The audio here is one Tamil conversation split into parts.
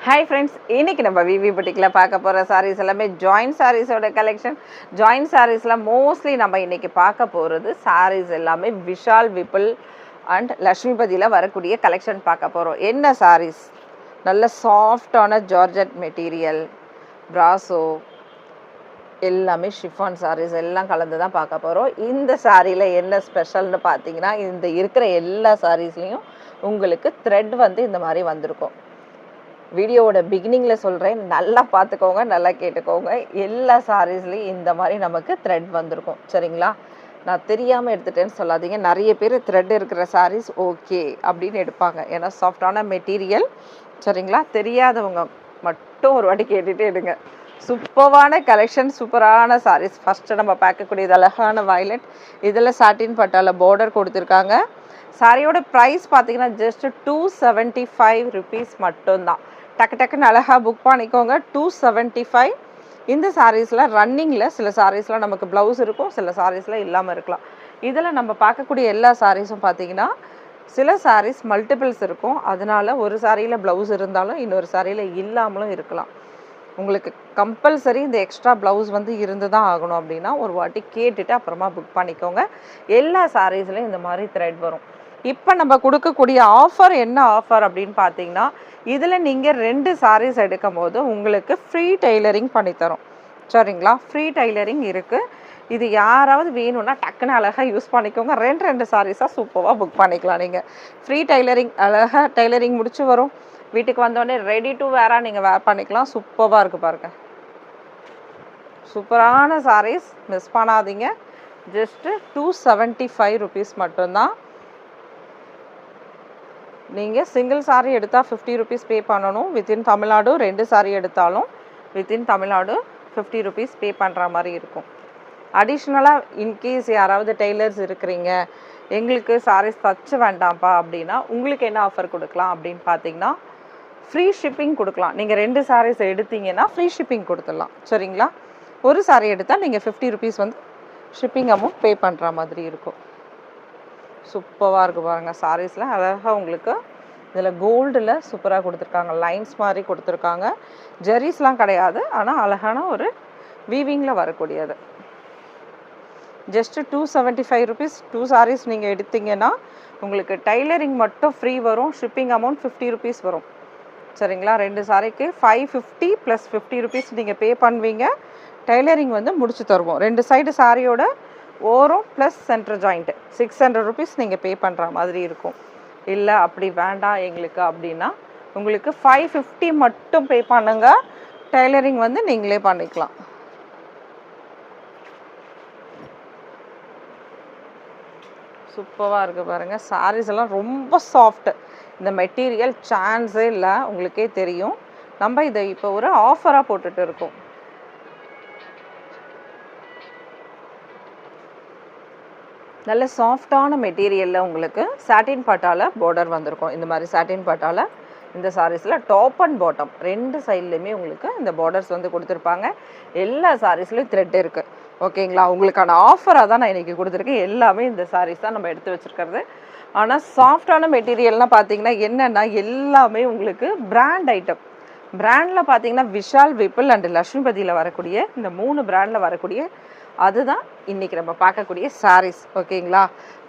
ஹாய் ஃப்ரெண்ட்ஸ், இன்றைக்கி நம்ம விவி புட்டிக்கில் பார்க்க போகிற சாரீஸ் எல்லாமே ஜாயின்ட் சாரீஸோட கலெக்ஷன். ஜாயின்ட் சாரீஸில் மோஸ்ட்லி நம்ம இன்றைக்கி பார்க்க போகிறது சாரீஸ் எல்லாமே விஷால் விப்புல் அண்ட் லக்ஷ்மிபதியில் வரக்கூடிய கலெக்ஷன் பார்க்க போகிறோம். என்ன சாரீஸ்? நல்ல சாஃப்டான ஜார்ஜட் மெட்டீரியல், பிராசோ, எல்லாமே ஷிஃபான் சாரீஸ் எல்லாம் கலந்து தான் பார்க்க போகிறோம். இந்த சாரியில் என்ன ஸ்பெஷல்னு பார்த்தீங்கன்னா, இந்த இருக்கிற எல்லா சாரீஸ்லேயும் உங்களுக்கு த்ரெட் வந்து இந்த மாதிரி வந்திருக்கும். வீடியோவோட பிகினிங்கில் சொல்கிறேன், நல்லா பார்த்துக்கோங்க, நல்லா கேட்டுக்கோங்க. எல்லா சாரீஸ்லேயும் இந்த மாதிரி நமக்கு த்ரெட் வந்திருக்கும். சரிங்களா? நான் தெரியாமல் எடுத்துட்டேன்னு சொல்லாதீங்க. நிறைய பேர் த்ரெட் இருக்கிற சாரீஸ் ஓகே அப்படின்னு எடுப்பாங்க, ஏன்னா சாஃப்டான மெட்டீரியல். சரிங்களா? தெரியாதவங்க மட்டும் ஒரு வாட்டி கேட்டுகிட்டே எடுங்க. சூப்பரான கலெக்ஷன், சூப்பரான சாரீஸ். ஃபஸ்ட்டு நம்ம பார்க்கக்கூடியது அழகான வயலட். இதில் சாட்டின் பட்டால பார்டர் கொடுத்துருக்காங்க. சாரியோட ப்ரைஸ் பார்த்தீங்கன்னா ஜஸ்ட் 275 ருபீஸ் மட்டும்தான். டக்கு டக்குன்னு அழகாக புக் பண்ணிக்கோங்க. 275. இந்த சாரீஸில் ரன்னிங்கில் சில சாரீஸில் நமக்கு ப்ளவுஸ் இருக்கும், சில சாரீஸில் இல்லாமல் இருக்கலாம். இதில் நம்ம பார்க்கக்கூடிய எல்லா சாரீஸும் பார்த்தீங்கன்னா சில சாரீஸ் மல்டிபிள்ஸ் இருக்கும். அதனால் ஒரு சாரியில் ப்ளவுஸ் இருந்தாலும் இன்னொரு சாரியில் இல்லாமலும் இருக்கலாம். உங்களுக்கு கம்பல்சரி இந்த எக்ஸ்ட்ரா ப்ளவுஸ் வந்து இருந்து தான் ஆகணும் அப்படின்னா ஒரு வாட்டி கேட்டுட்டு அப்புறமா புக் பண்ணிக்கோங்க. எல்லா சாரீஸ்லையும் இந்த மாதிரி த்ரெட் வரும். இப்போ நம்ம கொடுக்கக்கூடிய ஆஃபர் என்ன ஆஃபர் அப்படின்னு பார்த்தீங்கன்னா, இதில் நீங்கள் 2 சாரீஸ் எடுக்கும் போது உங்களுக்கு ஃப்ரீ டெய்லரிங் பண்ணித்தரோம். சரிங்களா? ஃப்ரீ டெய்லரிங் இருக்குது. இது யாராவது வேணும்னா டக்குன்னு அழகாக யூஸ் பண்ணிக்கோங்க. 2 சாரீஸாக சூப்பராக புக் பண்ணிக்கலாம். நீங்கள் ஃப்ரீ டெய்லரிங் அழகாக டெய்லரிங் முடிச்சு வரும். வீட்டுக்கு வந்தோடனே ரெடி டு வேராக நீங்கள் வேர் பண்ணிக்கலாம். சூப்பராக இருக்குது பாருங்கள். சூப்பரான சாரீஸ், மிஸ் பண்ணாதீங்க. ஜஸ்ட்டு 275 ருபீஸ் மட்டும்தான். நீங்கள் சிங்கிள் சாரீ எடுத்தால் 50 ருபீஸ் பே பண்ணணும். வித்தின் தமிழ்நாடு 2 சாரீ எடுத்தாலும் வித்தின் தமிழ்நாடு 50 ருபீஸ் பே பண்ணுற மாதிரி இருக்கும். அடிஷ்னலாக இன்கேஸ் யாராவது டெய்லர்ஸ் இருக்கிறீங்க, எங்களுக்கு சாரீஸ் தச்சு வேண்டாம்ப்பா அப்படின்னா உங்களுக்கு என்ன ஆஃபர் கொடுக்கலாம் அப்படின்னு பார்த்தீங்கன்னா, ஃப்ரீ ஷிப்பிங் கொடுக்கலாம். நீங்கள் 2 சாரீஸ் எடுத்தீங்கன்னா ஃப்ரீ ஷிப்பிங் கொடுத்துடலாம். சரிங்களா? ஒரு சாரீ எடுத்தால் நீங்கள் 50 ருபீஸ் வந்து ஷிப்பிங் அமௌண்ட் பே பண்ணுற மாதிரி இருக்கும். சூப்பராக இருக்குது பாருங்கள். சாரீஸில் அழகாக உங்களுக்கு இதில் கோல்டில் சூப்பராக கொடுத்துருக்காங்க. லைன்ஸ் மாதிரி கொடுத்துருக்காங்க. ஜெரிஸ்லாம் கிடையாது, ஆனால் அழகான ஒரு வீவிங்கில் வரக்கூடியது. Just 275 rupees. 2 சாரீஸ் நீங்கள் எடுத்தீங்கன்னா உங்களுக்கு டைலரிங் மட்டும் ஃப்ரீ வரும். ஷிப்பிங் அமௌண்ட் 50 ருபீஸ் வரும். சரிங்களா? 2 சாரீக்கு 550 ப்ளஸ் 50 ருபீஸ் நீங்கள் பே பண்ணுவீங்க. டைலரிங் வந்து முடிச்சு தருவோம். 2 சைடு சாரியோட ஓரம் ப்ளஸ் சென்டர் ஜாயிண்ட் 600 ருபீஸ் நீங்கள் பே பண்ணுற மாதிரி இருக்கும். இல்லை அப்படி வேண்டாம் எங்களுக்கு அப்படின்னா உங்களுக்கு 550 மட்டும் பே பண்ணுங்க. டைலரிங் வந்து நீங்களே பண்ணிக்கலாம். சூப்பராக இருக்குது பாருங்கள். சாரீஸ் எல்லாம் ரொம்ப சாஃப்ட்டு. இந்த மெட்டீரியல் சான்ஸே இல்லை, உங்களுக்கே தெரியும். நம்ம இதை இப்போ ஒரு ஆஃபராக போட்டுட்டு இருக்கோம். நல்ல சாஃப்டான மெட்டீரியலில் உங்களுக்கு சாட்டின் பட்டால பார்டர் வந்திருக்கும். இந்த மாதிரி சாட்டின் பட்டால இந்த சாரீஸில் டாப் அண்ட் பாட்டம் 2 சைட்லேயுமே உங்களுக்கு இந்த பார்டர்ஸ் வந்து கொடுத்துருப்பாங்க. எல்லா சாரீஸ்லேயும் த்ரெட் இருக்குது. ஓகேங்களா? உங்களுக்கான ஆஃபராக தான் நான் இன்றைக்கி கொடுத்துருக்கேன். எல்லாமே இந்த சாரீஸ் தான் நம்ம எடுத்து வச்சுருக்கிறது. ஆனால் சாஃப்டான மெட்டீரியல்னால் பார்த்தீங்கன்னா என்னென்னா எல்லாமே உங்களுக்கு பிராண்ட் ஐட்டம். பிராண்டில் பார்த்தீங்கன்னா விஷால் விப்புல் அண்ட் லக்ஷ்மிபதியில் வரக்கூடிய இந்த 3 பிராண்டில் வரக்கூடிய அதுதான் இன்றைக்கி நம்ம பார்க்கக்கூடிய சாரீஸ். ஓகேங்களா?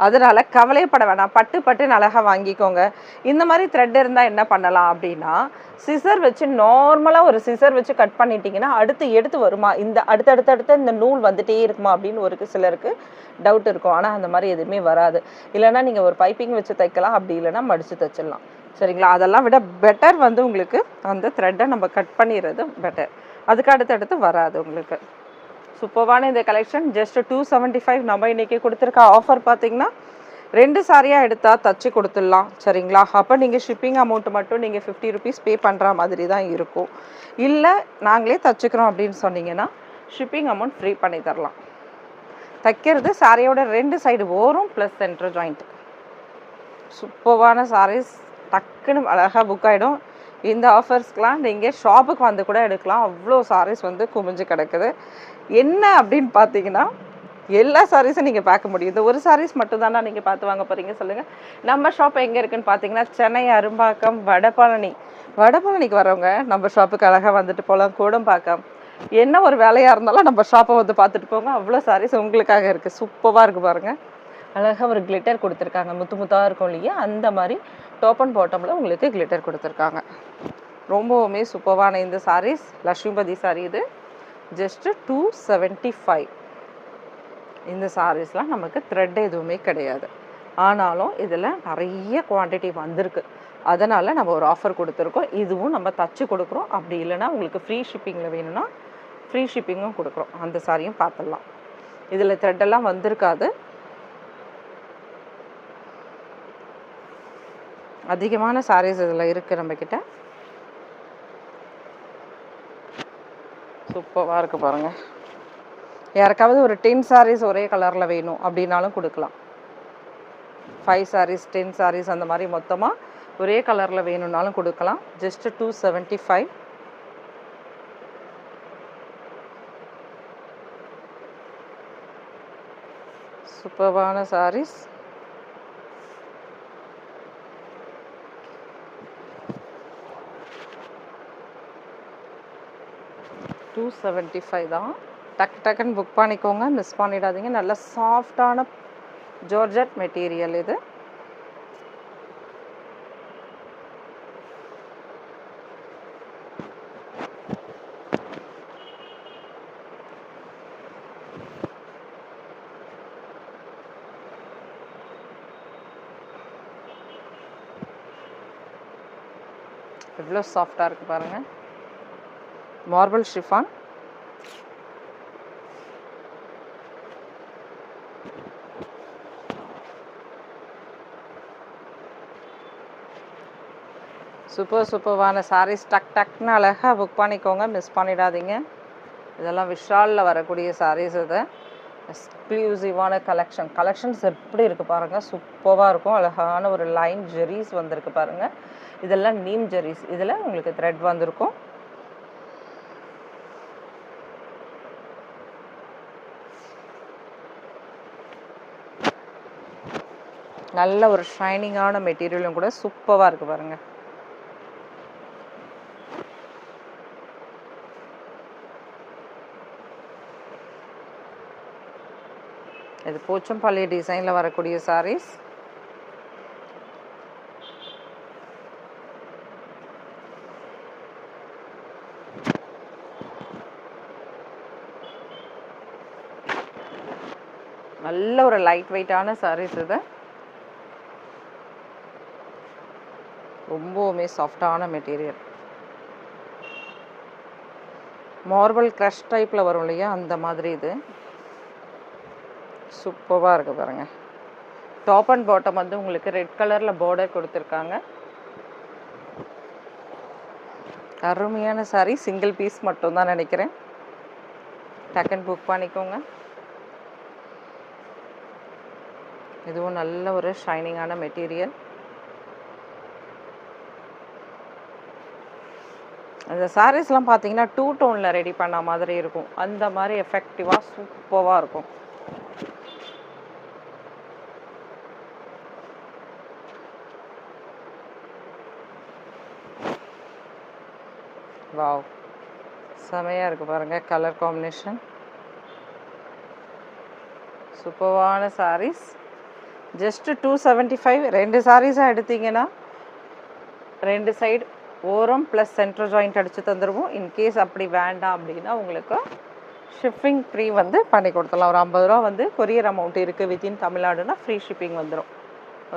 அதனால் கவலைப்பட வேணாம். பட்டுன்னு அழகாக வாங்கிக்கோங்க. இந்த மாதிரி த்ரெட் இருந்தால் என்ன பண்ணலாம் அப்படின்னா, சிசர் வச்சு நார்மலாக ஒரு சிசர் வச்சு கட் பண்ணிட்டீங்கன்னா அடுத்து எடுத்து வருமா, இந்த அடுத்தடுத்த இந்த நூல் வந்துட்டே இருக்குமா அப்படின்னு ஒரு சிலருக்கு டவுட் இருக்கும். ஆனால் அந்த மாதிரி எதுவுமே வராது. இல்லைனா நீங்கள் ஒரு பைப்பிங் வச்சு தைக்கலாம், அப்படி இல்லைனா மடித்து தைச்சிடலாம். சரிங்களா? அதெல்லாம் விட பெட்டர் வந்து உங்களுக்கு அந்த த்ரெட்டை நம்ம கட் பண்ணிடுறது பெட்டர். அதுக்கு அடுத்தடுத்து வராது உங்களுக்கு. சூப்பரான இந்த கலெக்ஷன் ஜஸ்ட் 275. நம்ம இன்றைக்கி கொடுத்துருக்க ஆஃபர் பார்த்தீங்கன்னா 2 சாரியாக எடுத்தால் தச்சு கொடுத்துடலாம். சரிங்களா? அப்போ நீங்கள் ஷிப்பிங் அமௌண்ட் மட்டும் நீங்கள் 50 ருபீஸ் பே பண்ணுற மாதிரி தான் இருக்கும். இல்லை நாங்களே தச்சுக்கிறோம் அப்படின்னு சொன்னீங்கன்னா ஷிப்பிங் அமௌண்ட் ஃப்ரீ பண்ணி தரலாம். தைக்கிறது சாரியோட 2 சைடு ஓரம் ப்ளஸ் சென்டர் ஜாயிண்ட். சூப்பரான சாரீஸ் டக்குன்னு அழகாக புக் ஆகிடும். இந்த ஆஃபர்ஸ்க்கெலாம் நீங்கள் ஷாப்புக்கு வந்து கூட எடுக்கலாம். அவ்வளோ சாரீஸ் வந்து குமிஞ்சு கிடக்குது. என்ன அப்படின்னு பார்த்தீங்கன்னா எல்லா சாரீஸும் நீங்கள் பார்க்க முடியும். இந்த ஒரு சாரீஸ் மட்டும் தானே நீங்கள் பார்த்து வாங்க போகிறீங்க சொல்லுங்கள். நம்ம ஷாப் எங்கே இருக்குதுன்னு பார்த்தீங்கன்னா சென்னை அரும்பாக்கம் வடபழனி வடபழனிக்கு வரவங்க நம்ம ஷாப்புக்கு அழகாக வந்துட்டு போகலாம். கோடம்பாக்கம் என்ன ஒரு வேலையாக இருந்தாலும் நம்ம ஷாப்பை வந்து பார்த்துட்டு போங்க. அவ்வளோ சாரீஸ் உங்களுக்காக இருக்குது. சூப்பராக இருக்குது பாருங்கள். அழகாக ஒரு கிளிட்டர் கொடுத்துருக்காங்க. முத்து முத்தாக இருக்கும் இல்லையா, அந்த மாதிரி டாப் அண்ட் பாட்டமில் உங்களுக்கு கிளிட்டர் கொடுத்துருக்காங்க. ரொம்பவுமே சூப்பரான இந்த சாரீஸ் லக்ஷ்மிபதி சாரீ. இது ஜஸ்ட்டு 275. இந்த சாரீஸ்லாம் நமக்கு த்ரெட் எதுவுமே கிடையாது. ஆனாலும் இதில் நிறைய குவான்டிட்டி வந்திருக்கு. அதனால் நம்ம ஒரு ஆஃபர் கொடுத்துருக்கோம். இதுவும் நம்ம தச்சு கொடுக்குறோம். அப்படி இல்லைன்னா உங்களுக்கு ஃப்ரீ ஷிப்பிங்கில் வேணும்னா ஃப்ரீ ஷிப்பிங்கும் கொடுக்குறோம். அந்த சாரியும் பார்த்துடலாம். இதில் த்ரெட்டெல்லாம் வந்திருக்காது. அதிகமான சாரீஸ் இதில் இருக்குது நம்மக்கிட்ட. சூப்பராக இருக்குது பாருங்கள். யாருக்காவது ஒரு 10 சாரீஸ் ஒரே கலரில் வேணும் அப்படின்னாலும் கொடுக்கலாம். 5 சாரீஸ் 10 சாரீஸ் அந்த மாதிரி மொத்தமாக ஒரே கலரில் வேணும்னாலும் கொடுக்கலாம். ஜஸ்ட்டு 275. சூப்பரான சாரீஸ். $275 தான். டக்குன்னு புக் பண்ணிக்கோங்க, மிஸ் பண்ணிடாதீங்க. நல்ல சாஃப்டான ஜார்ஜெட் மெட்டீரியல் இது. எவ்வளோ சாஃப்டாக இருக்குது பாருங்கள். Marble chiffon. சூப்பரான சாரீஸ். டக்குன்னு அழகாக புக் பண்ணிக்கோங்க, மிஸ் பண்ணிடாதீங்க. இதெல்லாம் விஷாலில் வரக்கூடிய சாரீஸ். இது எக்ஸ்க்ளூசிவான கலெக்ஷன்ஸ் எப்படி இருக்குது பாருங்கள். சூப்பராக இருக்கும். அழகான ஒரு லைன் ஜெரீஸ் வந்திருக்கு பாருங்கள். இதெல்லாம் நீம் ஜெரீஸ். இதில் உங்களுக்கு த்ரெட் வந்திருக்கும். நல்ல ஒரு ஷைனிங்கான மெட்டீரியலும் கூட சூப்பராக இருக்குது பாருங்கள். இது போச்சம்பள்ளி டிசைனில் வரக்கூடிய சாரீஸ். நல்ல ஒரு லைட் வெயிட்டான சாரீஸ். இது ரொம்பவுமே சாஃப்டான மெட்டீரியல். மார்பிள் க்ரஷ் டைப்பில் வரும் இல்லையா, அந்த மாதிரி. இது சூப்பராக இருக்குது பாருங்கள். டாப் அண்ட் பாட்டம் வந்து உங்களுக்கு ரெட் கலரில் பார்டர் கொடுத்துருக்காங்க. அருமையான சாரீ. சிங்கிள் பீஸ் மட்டும்தான் நினைக்கிறேன். டக்குன்னு புக் பண்ணிக்கோங்க. இதுவும் நல்ல ஒரு ஷைனிங்கான மெட்டீரியல். அந்த சாரீஸ்லாம் பார்த்தீங்கன்னா 2 டோனில் ரெடி பண்ண மாதிரி இருக்கும். அந்த மாதிரி எஃபெக்டிவாக சூப்பராக இருக்கும். வாவ், செமையாக இருக்குது பாருங்கள். கலர் காம்பினேஷன் சூப்பரான சாரீஸ். ஜஸ்ட்டு 275. 2 சாரீஸாக எடுத்தீங்கன்னா 2 சைடு ஓரம் ப்ளஸ் சென்டர் ஜாயிண்ட் அடித்து தந்துடுவோம். இன்கேஸ் அப்படி வேண்டாம் அப்படின்னா உங்களுக்கு ஷிப்பிங் ஃப்ரீ வந்து பண்ணி கொடுத்துடலாம். ஒரு 50 ரூபா வந்து கொரியர் அமௌண்ட் இருக்குது. வித்தின் தமிழ்நாடுனா ஃப்ரீ ஷிப்பிங் வந்துடும்.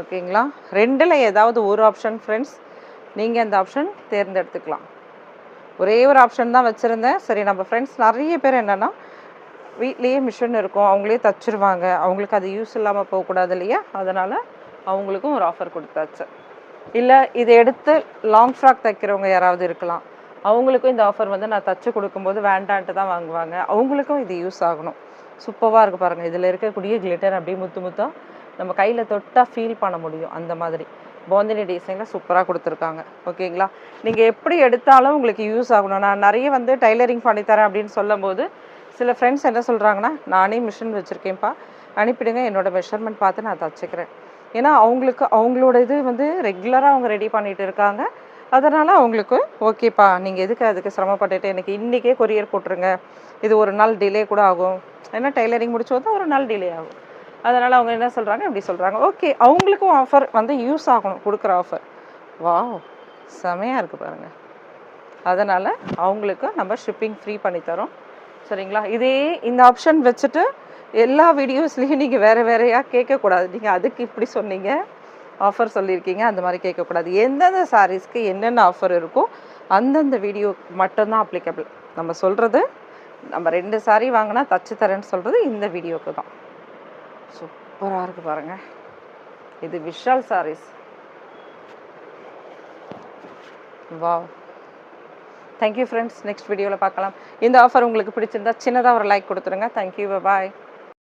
ஓகேங்களா? 2ல் ஏதாவது ஒரு ஆப்ஷன் ஃப்ரெண்ட்ஸ், நீங்கள் அந்த ஆப்ஷன் தேர்ந்தெடுத்துக்கலாம். ஒரே ஒரு ஆப்ஷன் தான் வச்சுருந்தேன். சரி, நம்ம ஃப்ரெண்ட்ஸ் நிறைய பேர் என்னென்னா வீட்லேயே மிஷின் இருக்கும், அவங்களே தச்சுருவாங்க, அவங்களுக்கு அது யூஸ் இல்லாமல் போகக்கூடாது இல்லையா, அதனால் அவங்களுக்கும் ஒரு ஆஃபர் கொடுத்தாச்சு. இல்லை இதை எடுத்து லாங் ஃப்ராக் தைக்கிறவங்க யாராவது இருக்கலாம், அவங்களுக்கும் இந்த ஆஃபர் வந்து நான் தச்சு கொடுக்கும்போது வேண்டான்ட்டு தான் வாங்குவாங்க. அவங்களுக்கும் இது யூஸ் ஆகணும். சூப்பராக இருக்குது பாருங்கள். இதில் இருக்கக்கூடிய கிளிட்டர் அப்படியே முத்தாக நம்ம கையில் தொட்டால் ஃபீல் பண்ண முடியும். அந்த மாதிரி பாந்தினி டிசைனில் சூப்பராக கொடுத்துருக்காங்க. ஓகேங்களா? நீங்கள் எப்படி எடுத்தாலும் உங்களுக்கு யூஸ் ஆகணும். நான் நிறைய வந்து டைலரிங் பண்ணித்தரேன் அப்படின்னு சொல்லும்போது சில ஃப்ரெண்ட்ஸ் என்ன சொல்கிறாங்கன்னா, நானே மிஷின் வச்சுருக்கேன்ப்பா, அனுப்பிடுங்க, என்னோடய மெஷர்மெண்ட் பார்த்து நான் தச்சுக்கிறேன். ஏன்னா அவங்களோட இது வந்து ரெகுலராக அவங்க ரெடி பண்ணிகிட்டு இருக்காங்க. அதனால் அவங்களுக்கு ஓகேப்பா நீங்கள் எதுக்கு அதுக்கு சிரமப்பட்டுட்டு எனக்கு இன்றைக்கே கொரியர் போட்டுருங்க, இது ஒரு நாள் டிலே கூட ஆகும், ஏன்னா டெய்லரிங் முடிச்சு வந்தால் ஒரு நாள் டிலே ஆகும். அதனால் அவங்க என்ன சொல்கிறாங்க, இப்படி சொல்கிறாங்க. ஓகே, அவங்களுக்கும் ஆஃபர் வந்து யூஸ் ஆகணும், கொடுக்குற ஆஃபர். வாவ், செமையாக இருக்குது பாருங்கள். அதனால் அவங்களுக்கு நம்ம ஷிப்பிங் ஃப்ரீ பண்ணித்தரோம். சரிங்களா? இதே இந்த ஆப்ஷன் வச்சுட்டு எல்லா வீடியோஸ்லேயும் நீங்கள் வேறு வேறையாக கேட்கக்கூடாது. நீங்கள் அதுக்கு இப்படி சொன்னீங்க, ஆஃபர் சொல்லியிருக்கீங்க, அந்த மாதிரி கேட்கக்கூடாது. எந்தெந்த சாரீஸ்க்கு என்னென்ன ஆஃபர் இருக்கோ அந்தந்த வீடியோ மட்டும்தான் அப்ளிகபிள். நம்ம சொல்கிறது, நம்ம 2 சாரீ வாங்கினா தச்சு தரேன்னு சொல்கிறது இந்த வீடியோவுக்கு தான். சூப்பராக இருக்குது பாருங்கள். இது Vishal Sarees. Wow, thank you friends. Next வீடியோவில் பார்க்கலாம். இந்த ஆஃபர் உங்களுக்கு பிடிச்சிருந்தா சின்னதாக ஒரு லைக் கொடுத்துருங்க. தேங்க்யூ, பாய்.